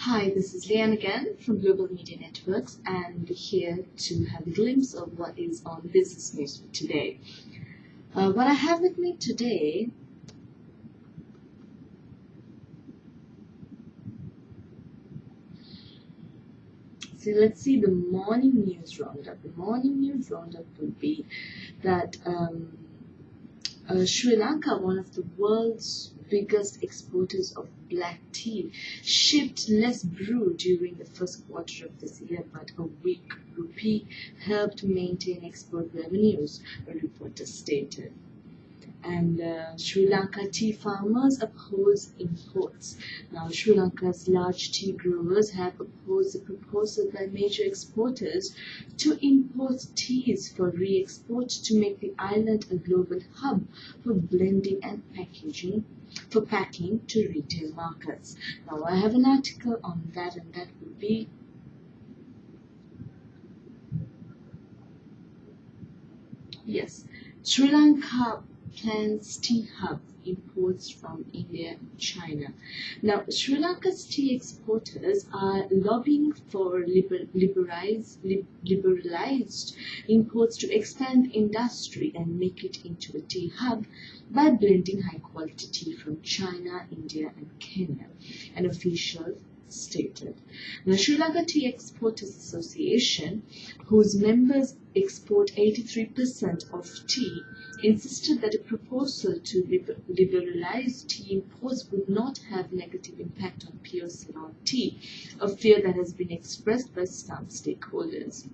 Hi, this is Leanne again from Global Media Networks, and we're here to have a glimpse of what is on business news for today. What I have with me today let's see the morning news roundup. The morning news roundup would be that Sri Lanka, one of the world's biggest exporters of black tea, shipped less brew during the first quarter of this year, but a weak rupee helped maintain export revenues, a reporter stated. And Sri Lanka tea farmers oppose imports. Now, Sri Lanka's large tea growers have opposed the proposal by major exporters to import teas for re-export to make the island a global hub for blending and packaging, for packing to retail markets. Now, I have an article on that, and that will be Sri Lanka plans tea hub imports from India and China. Now, Sri Lanka's tea exporters are lobbying for liberalized imports to expand the industry and make it into a tea hub by blending high-quality tea from China, India, and Kenya, an official stated. The Sri Lanka Tea Exporters Association, whose members export 83% of tea, insisted that a proposal to liberalize tea imports would not have negative impact on pure Ceylon tea, a fear that has been expressed by some stakeholders.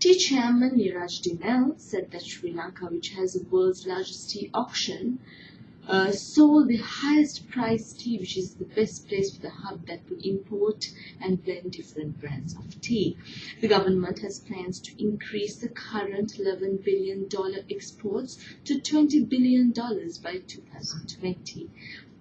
Tea chairman Niraj Dinel said that Sri Lanka, which has the world's largest tea auction, sold the highest priced tea, which is the best place for the hub that will import and blend different brands of tea. The government has plans to increase the current $11 billion exports to $20 billion by 2020.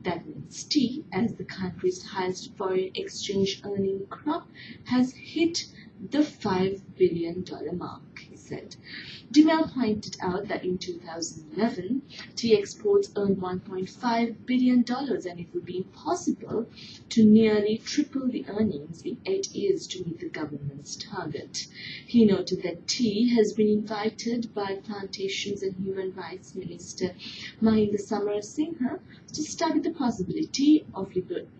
That means tea, as the country's highest foreign exchange earning crop, has hit the $5 billion mark, he said. Dinel pointed out that in 2011, tea exports earned $1.5 billion, and it would be impossible to nearly triple the earnings in 8 years to meet the government's target. He noted that tea has been invited by Plantations and Human Rights Minister Mahinda Samarasinha to study the possibility of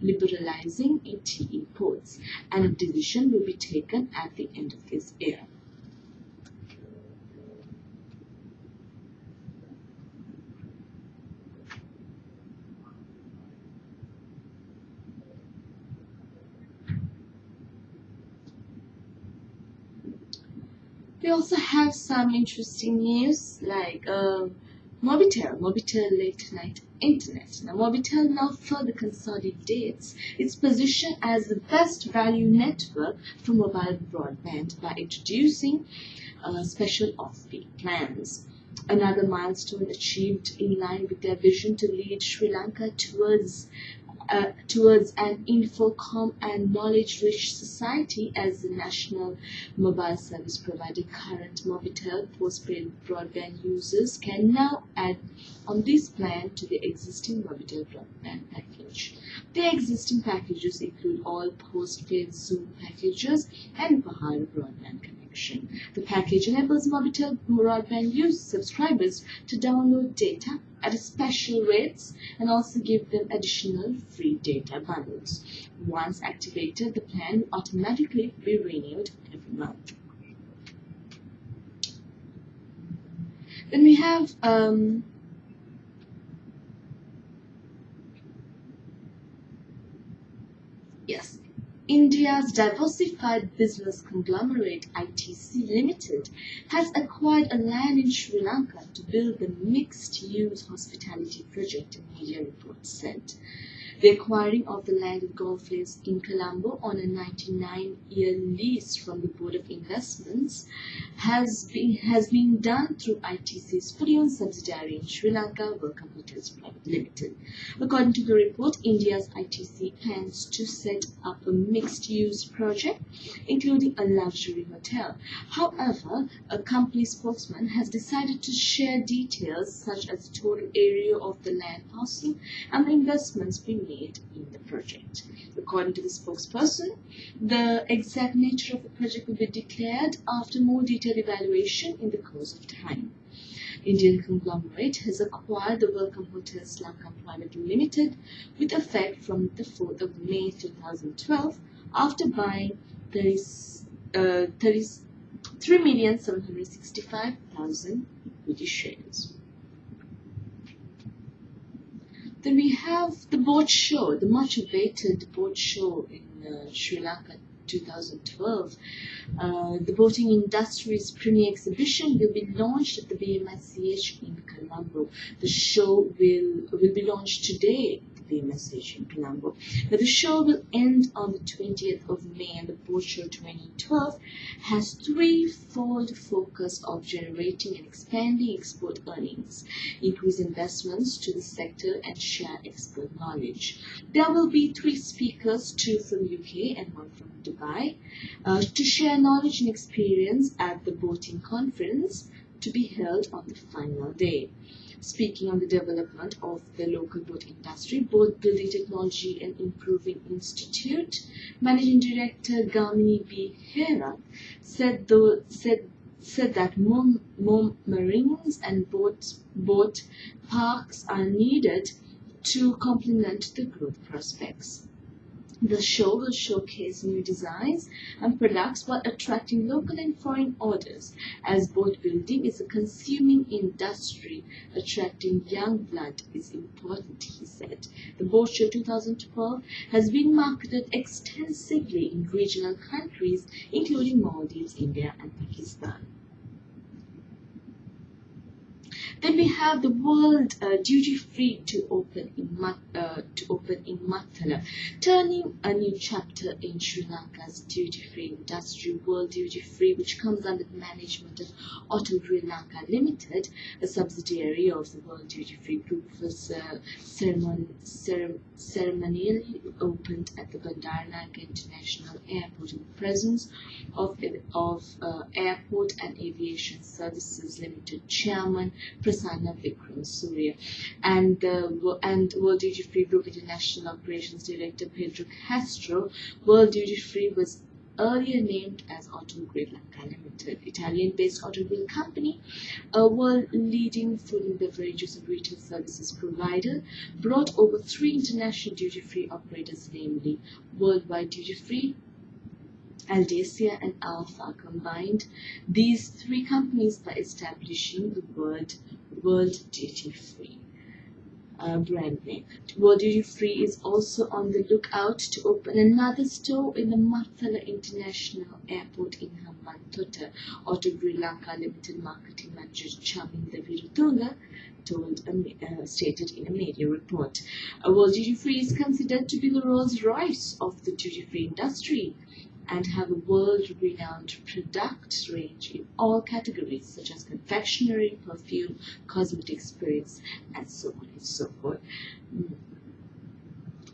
liberalizing tea imports, and a decision will be taken at the end of this year. We also have some interesting news like Mobitel late night internet. Now, Mobitel now further consolidates its position as the best value network for mobile broadband by introducing special off-peak plans. Another milestone achieved in line with their vision to lead Sri Lanka towards an infocom and knowledge-rich society as the national mobile service provider. Current Mobitel postpaid broadband users can now add on this plan to the existing Mobitel broadband package. The existing packages include all postpaid Zoom packages and Pahara broadband connection. The package enables Mobitel broadband subscribers to download data at special rates and also give them additional free data bundles. Once activated, the plan will automatically be renewed every month. Then we have India's diversified business conglomerate ITC Limited has acquired a land in Sri Lanka to build the mixed-use hospitality project, a media report said. The acquiring of the land in Golf Links in Colombo on a 99-year lease from the Board of Investments has been done through ITC's fully-owned subsidiary in Sri Lanka, Welcome Hotels Private Limited. According to the report, India's ITC plans to set up a mixed-use project, including a luxury hotel. However, a company spokesman has decided to share details such as the total area of the land parcel and the investments being made in the project. According to the spokesperson, the exact nature of the project will be declared after more detailed evaluation in the course of time. Indian conglomerate has acquired the Welcome Hotels Lanka Private Limited with effect from the 4th of May 2012 after buying 33,765,000 equity shares. Then we have the boat show, the much awaited boat show in Sri Lanka 2012. The boating industry's premier exhibition will be launched at the BMSCH in Colombo. The show will be launched today at the BMSCH in Colombo. Now, the show will end on the 20th of May, and the Boat Show 2012 has threefold focus of generating and expanding export earnings, increase investments to the sector, and share export knowledge. There will be 3 speakers, 2 from UK and 1 from Dubai, to share knowledge and experience at the boating conference to be held on the final day. Speaking on the development of the local boat industry, Boat Building Technology and Improving Institute Managing Director Gamini B. Hera said that more marines and boat parks are needed to complement the growth prospects. The show will showcase new designs and products while attracting local and foreign orders. As boat building is a consuming industry, attracting young blood is important, he said. The Boat Show 2012 has been marketed extensively in regional countries, including Maldives, India, and Pakistan. Then we have the World Duty Free to open in Matala, turning a new chapter in Sri Lanka's duty-free industry. World Duty Free, which comes under the management of Autogrill Lanka Limited, a subsidiary of the World Duty Free Group, was ceremonially opened at the Bandaranaike International Airport in the presence of Airport and Aviation Services Limited Chairman Prasanna Vikram Surya and World Duty Free Group International Operations Director Pedro Castro. World Duty Free was earlier named as Autogrill Lanka Limited, Italian-based Autogrill company, a world-leading food and beverages and retail services provider, brought over 3 international duty-free operators, namely Worldwide Duty Free, Aldesia, and Alpha. Combined these 3 companies by establishing the World Duty Free brand name. World Duty Free is also on the lookout to open another store in the Matala International Airport in Hambantota. Autogrill Lanka Limited Marketing Manager Chaminda Virutunga stated in a media report. World Duty Free is considered to be the Rolls-Royce of the duty-free industry and have a world-renowned product range in all categories such as confectionery, perfume, cosmetic spirits, and so on and so forth.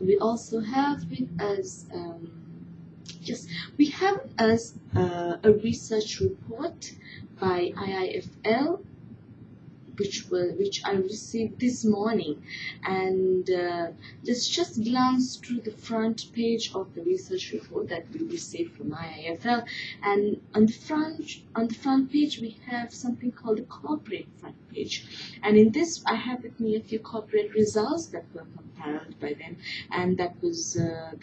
We also have with us a research report by IIFL, which I received this morning, and let's just glance through the front page of the research report that we received from IIFL. And on the front page we have something called the corporate front page, and in this I have with me a few corporate results that were compiled by them, and that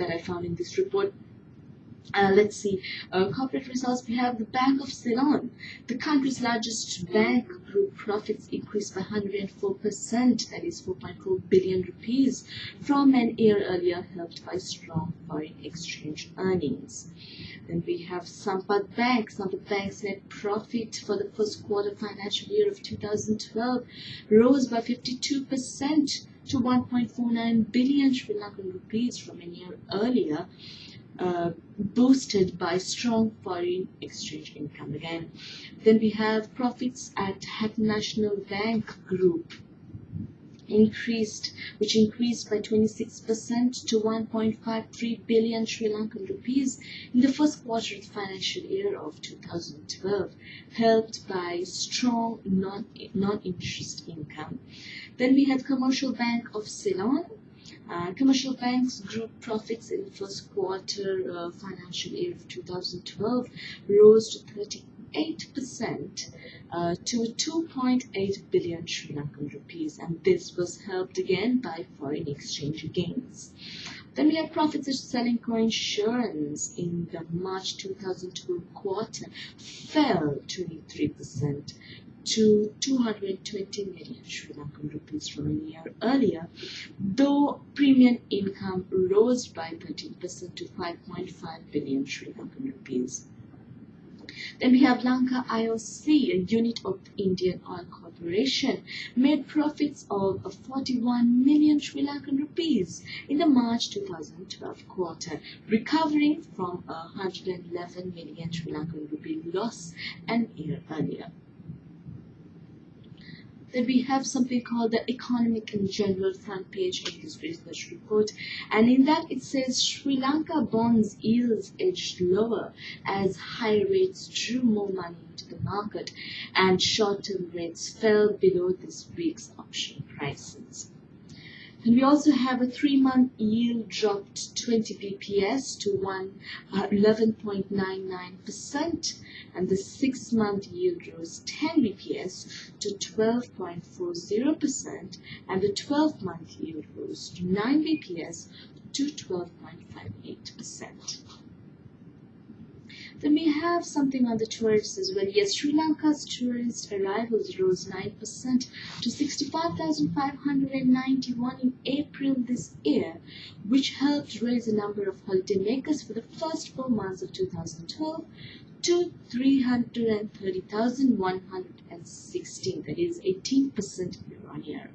I found in this report. Let's see, corporate results. We have the Bank of Ceylon, the country's largest bank. Group profits increased by 104%, that is 4.4 billion rupees, from an year earlier, helped by strong foreign exchange earnings. Then we have Sampath Bank. Sampath Bank's net profit for the first quarter financial year of 2012 rose by 52% to 1.49 billion Sri Lankan rupees from a year earlier, boosted by strong foreign exchange income again. Then we have profits at Hatton National Bank Group, which increased by 26% to 1.53 billion Sri Lankan rupees in the first quarter of the financial year of 2012, helped by strong non-interest income. Then we have Commercial Bank of Ceylon. Commercial banks group profits in the first quarter financial year of 2012 rose to 38% to 2.8 billion Sri Lankan rupees, and this was helped again by foreign exchange gains. Then we have profits of selling co-insurance in the March 2012 quarter fell 23% to 220 million Sri Lankan rupees from a year earlier, though premium income rose by 13% to 5.5 billion Sri Lankan rupees. Then we have Lanka IOC, a unit of the Indian Oil Corporation, made profits of 41 million Sri Lankan rupees in the March 2012 quarter, recovering from a 111 million Sri Lankan rupee loss an year earlier. Then we have something called the Economic and General front page in this research report, and in that it says Sri Lanka bonds yields edged lower as high rates drew more money into the market and short-term rates fell below this week's auction prices. And we also have a 3-month yield dropped 20 bps to 11.99%, and the 6-month yield rose 10 bps to 12.40%, and the 12-month yield rose to 9 bps to 12.58%. Then we have something on the tourists as well. Yes, Sri Lanka's tourist arrivals rose 9% to 65,591 in April this year, which helped raise the number of holidaymakers for the first 4 months of 2012 to 330,116, that is 18% year-on-year.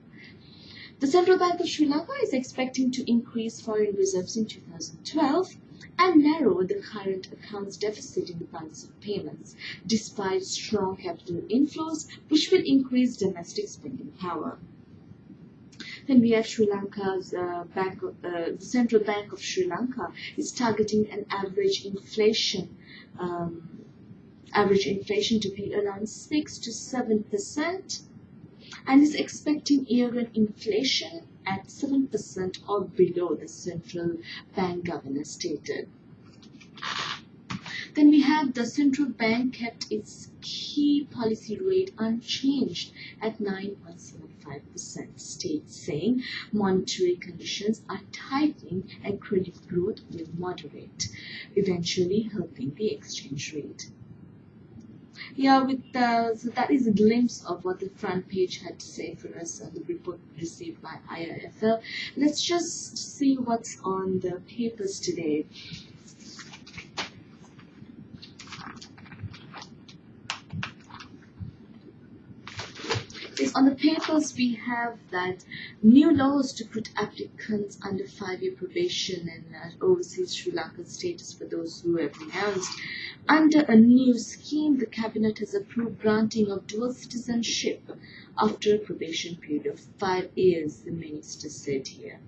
The Central Bank of Sri Lanka is expecting to increase foreign reserves in 2012 and narrow the current accounts deficit in the balance of payments, despite strong capital inflows, which will increase domestic spending power. Then we have Sri Lanka's the Central Bank of Sri Lanka is targeting an average inflation to be around 6 to 7%, and is expecting year-end inflation at 7% or below, the central bank governor stated. Then we have the central bank kept its key policy rate unchanged at 9.75%, saying monetary conditions are tightening and credit growth will moderate, eventually helping the exchange rate. Yeah, so that is a glimpse of what the front page had to say for us on the report received by IIFL. Let's just see what's on the papers today. On the papers, we have that new laws to put applicants under 5-year probation and overseas Sri Lankan status for those who have renounced. Under a new scheme, the cabinet has approved granting of dual citizenship after a probation period of 5 years, the minister said here.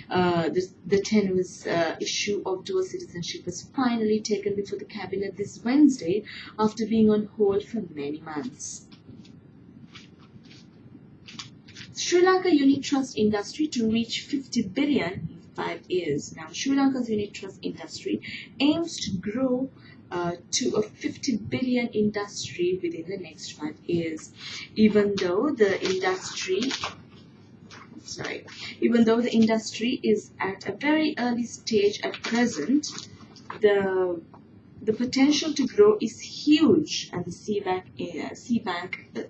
The tenuous issue of dual citizenship was finally taken before the cabinet this Wednesday after being on hold for many months. Sri Lanka unit trust industry to reach 50 billion in 5 years. Now, Sri Lanka's unit trust industry aims to grow to a 50 billion industry within the next 5 years. Even though the industry is at a very early stage at present, the potential to grow is huge, and the C-Bank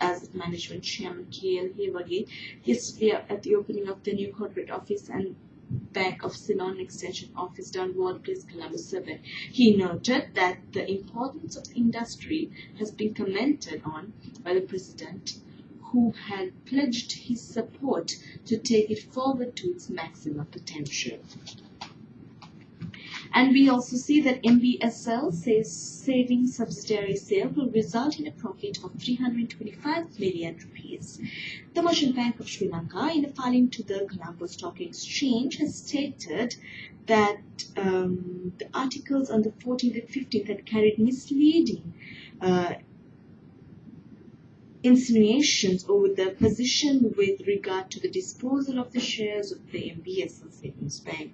Asset Management Chairman K.L. Hewage yesterday at the opening of the new corporate office and Bank of Ceylon Extension Office down Ward Place, Colombo 7. He noted that the importance of the industry has been commented on by the President, who had pledged his support to take it forward to its maximum potential. And we also see that MBSL says savings subsidiary sale will result in a profit of 325 million rupees. The Merchant Bank of Sri Lanka, in a filing to the Colombo Stock Exchange, has stated that the articles on the 14th and 15th had carried misleading insinuations over the position with regard to the disposal of the shares of the MBSL Savings Bank.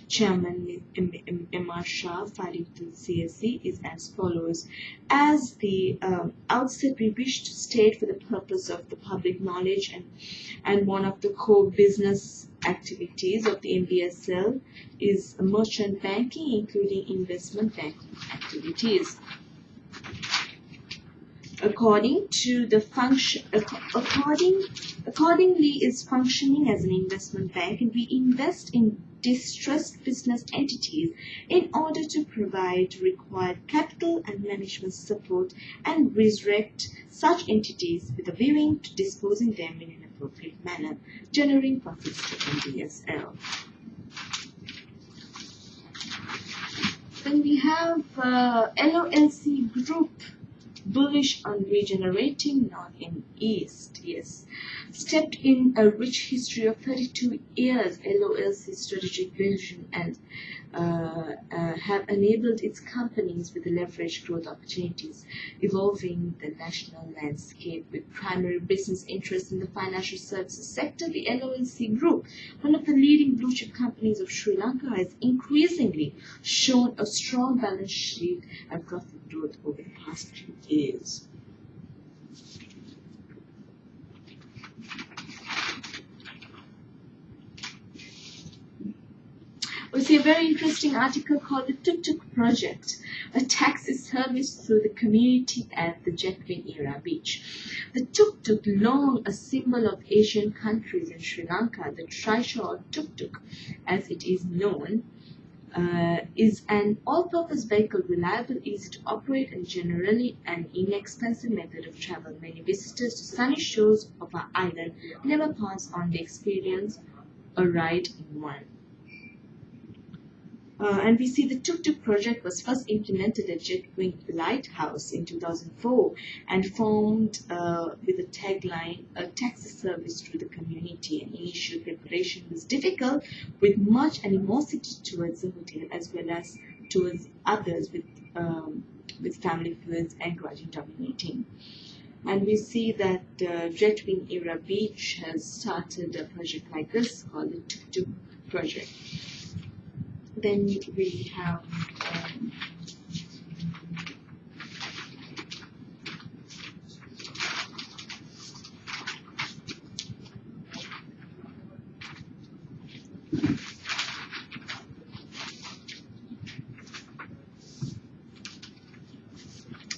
Chairman M.R. Shah filing through CSE is as follows. As the outset, we wish to state for the purpose of the public knowledge and one of the core business activities of the MBSL is merchant banking, including investment banking activities. Accordingly is functioning as an investment bank, and we invest in distressed business entities in order to provide required capital and management support and resurrect such entities with a view to disposing them in an appropriate manner, generating profits to MBSL. Then we have LOLC Group, bullish on regenerating North and East. Yes. Stepped in a rich history of 32 years, LOLC's strategic vision and have enabled its companies with leveraged growth opportunities, evolving the national landscape with primary business interests in the financial services sector. The LOLC Group, one of the leading blue chip companies of Sri Lanka, has increasingly shown a strong balance sheet and profit growth over the past few years. We see a very interesting article called the Tuk-Tuk Project, a taxi service through the community at the Jetwin Era Beach. The tuk-tuk, long a symbol of Asian countries in Sri Lanka, the trishaw tuk-tuk, as it is known, is an all-purpose vehicle, reliable, easy to operate, and generally an inexpensive method of travel. Many visitors to sunny shores of our island never pass on the experience a ride in one. And we see the Tuk-Tuk project was first implemented at Jetwin Lighthouse in 2004 and formed with a tagline, a taxi service through the community. And initial preparation was difficult, with much animosity towards the hotel as well as towards others, with family feuds and grudging dominating. And we see that Jetwin Era Beach has started a project like this called the Tuk-Tuk project. Then we have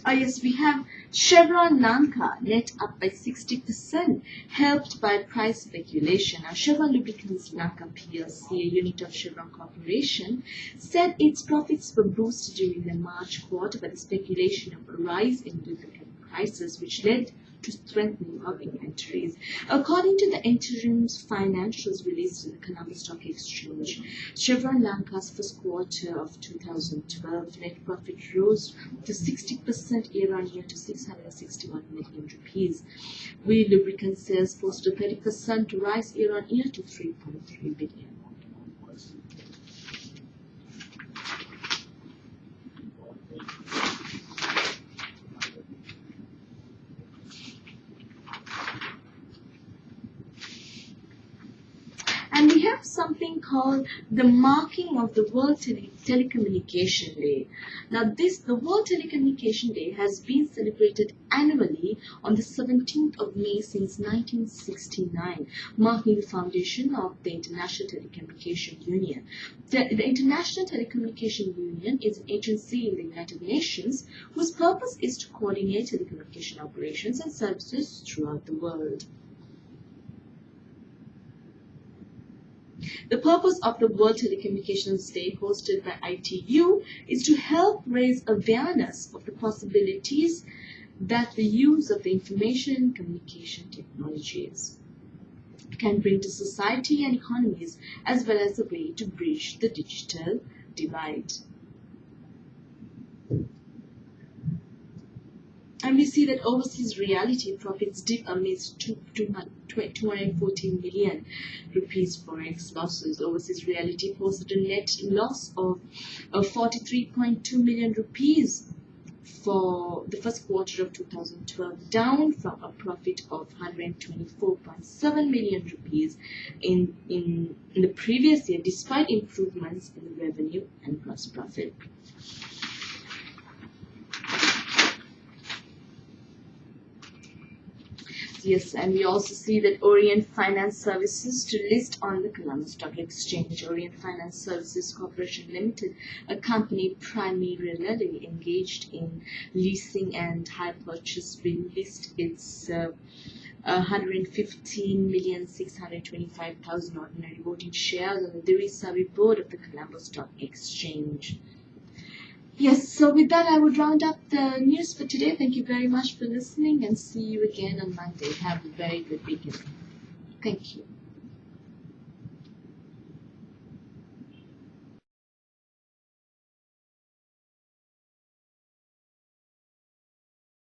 yes, we have Chevron Lanka, net up by 60%, helped by price speculation. Now, Chevron Lubricants Lanka PLC, a unit of Chevron Corporation, said its profits were boosted during the March quarter by the speculation of a rise in lubricant prices, which led to strengthening of inventories. According to the interim financials released in the Colombo Stock Exchange, Chevron Lanka's first quarter of 2012 net profit rose to 60% year-on-year to 661 million rupees. Wheel lubricant sales posted a 30% rise year-on-year to 3.3 billion. And we have something called the marking of the World Telecommunication Day. Now, the World Telecommunication Day has been celebrated annually on the 17th of May since 1969, marking the foundation of the International Telecommunication Union. The International Telecommunication Union is an agency in the United Nations whose purpose is to coordinate telecommunication operations and services throughout the world. The purpose of the World Telecommunications Day hosted by ITU is to help raise awareness of the possibilities that the use of the information and communication technologies can bring to society and economies, as well as a way to bridge the digital divide. And we see that overseas reality profits dip amidst 214 million rupees forex losses. Overseas reality posted a net loss of 43.2 million rupees for the first quarter of 2012, down from a profit of 124.7 million rupees in the previous year, despite improvements in the revenue and gross profit. Yes, and we also see that Orient Finance Services to list on the Colombo Stock Exchange. Orient Finance Services Corporation Limited, a company primarily engaged in leasing and hire purchase, will list its 115,625,000 ordinary voting shares on the Diri board of the Colombo Stock Exchange. Yes, so with that, I would round up the news for today. Thank you very much for listening, and see you again on Monday. Have a very good weekend. Thank you.